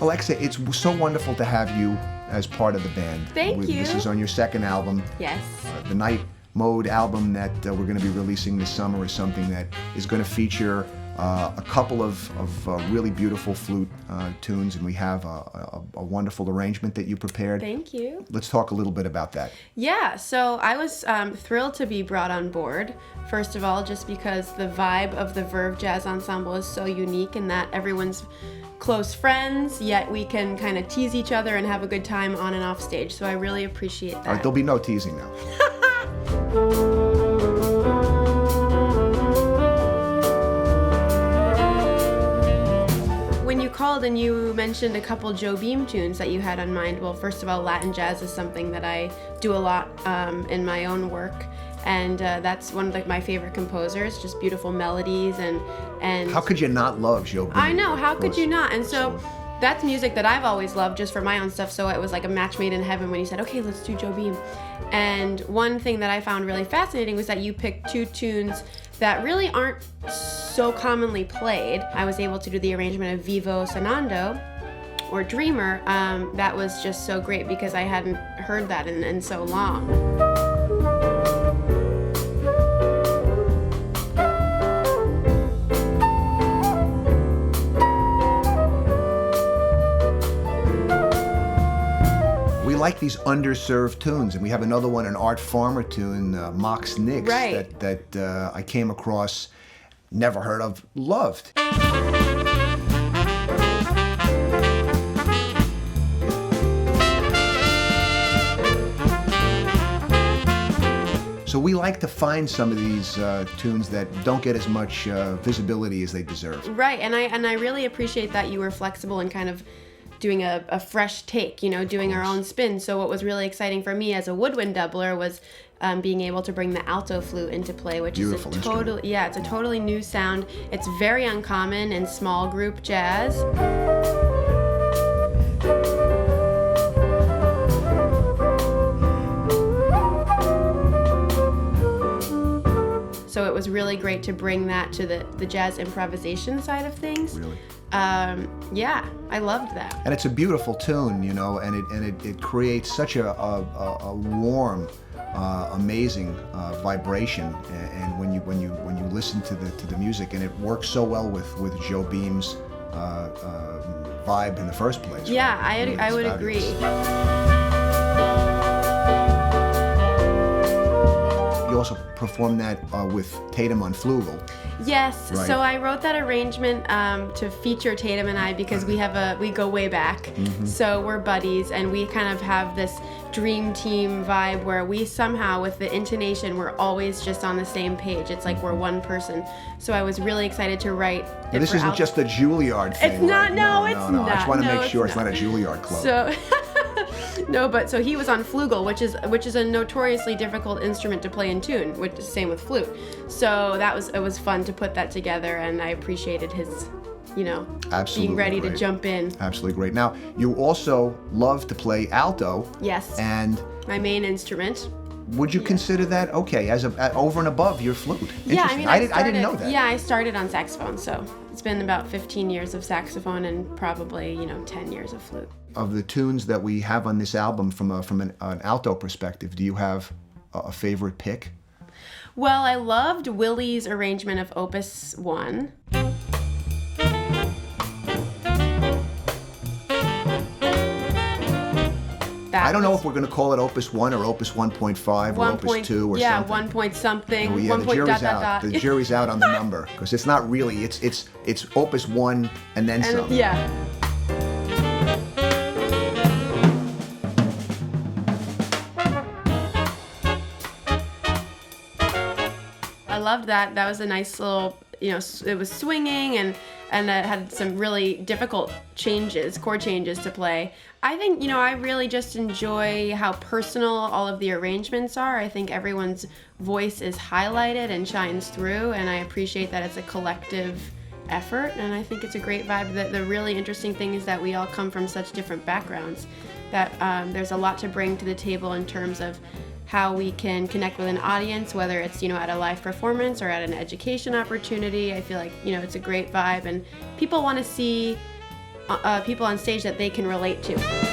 Alexa, it's so wonderful to have you as part of the band. Thank you. This is on your second album. Yes. The Night Mode album that we're going to be releasing this summer is something that is going to feature a couple of really beautiful flute tunes, and we have a wonderful arrangement that you prepared. Thank you. Let's talk a little bit about that. Yeah, so I was thrilled to be brought on board. First of all, just because the vibe of the Verve Jazz Ensemble is so unique in that everyone's close friends, yet we can kind of tease each other and have a good time on and off stage. So I really appreciate that. All right, there'll be no teasing now. When you called and you mentioned a couple Joe Beam tunes that you had on mind, well, first of all, Latin jazz is something that I do a lot in my own work. And that's one of my favorite composers, just beautiful melodies and How could you not love Joe Beam? I know, how could you not? And so that's music that I've always loved just for my own stuff, so it was like a match made in heaven when you said, okay, let's do Joe Beam. And one thing that I found really fascinating was that you picked two tunes that really aren't so commonly played. I was able to do the arrangement of Vivo Sonando, or Dreamer. That was just so great because I hadn't heard that in so long. We like these underserved tunes, and we have another one, an Art Farmer tune, Mox Nix, Right. that I came across, never heard of, loved. So we like to find some of these tunes that don't get as much visibility as they deserve. Right, and I really appreciate that you were flexible and kind of doing a fresh take, doing our own spin. So what was really exciting for me as a woodwind doubler was being able to bring the alto flute into play, which Beautiful is a totally, it's a totally new sound. It's very uncommon in small group jazz. So it was really great to bring that to the jazz improvisation side of things. Really? Yeah, I loved that. And it's a beautiful tune, and it creates such a warm, amazing vibration. And when you listen to the music, and it works so well with Joe Beam's vibe in the first place. Yeah, right? I would Fabulous. agree. You also performed that with Tatum on Flugel. Yes, Right. so I wrote that arrangement to feature Tatum and I because we go way back. Mm-hmm. So we're buddies, and we kind of have this dream team vibe where we somehow, with the intonation, we're always just on the same page. It's like we're one person. So I was really excited to write. Now, this isn't just a Juilliard thing. It's not. Right? No, No, it's I just not. want to No, make sure it's it's not a Juilliard club. So, no, but so he was on flugel, which is a notoriously difficult instrument to play in tune, which is same with flute. So it was fun to put that together, and I appreciated his, Absolutely being ready great. to jump in. Absolutely great. Now, you also love to play alto. Yes, And my main instrument. would you consider that okay as over and above your flute? Yeah, Interesting. I I didn't know that. Yeah, I started on saxophone, so it's been about 15 years of saxophone and probably 10 years of flute. Of the tunes that we have on this album from an alto perspective, do you have a favorite pick? Well, I loved Willie's arrangement of Opus 1. I don't know if we're going to call it Opus 1 or Opus 1.5 or Opus 2 or yeah, something. 1 point something. Oh, yeah, 1 the point jury's dot, out. dot, dot. The jury's out on the number because it's not really. It's Opus 1 and then some. Yeah. I loved that. That was a nice little, it was swinging and it had some really difficult chord changes to play. I think, I really just enjoy how personal all of the arrangements are. I think everyone's voice is highlighted and shines through, and I appreciate that it's a collective effort, and I think it's a great vibe. The really interesting thing is that we all come from such different backgrounds that there's a lot to bring to the table in terms of how we can connect with an audience, whether it's at a live performance or at an education opportunity. I feel like it's a great vibe, and people want to see people on stage that they can relate to.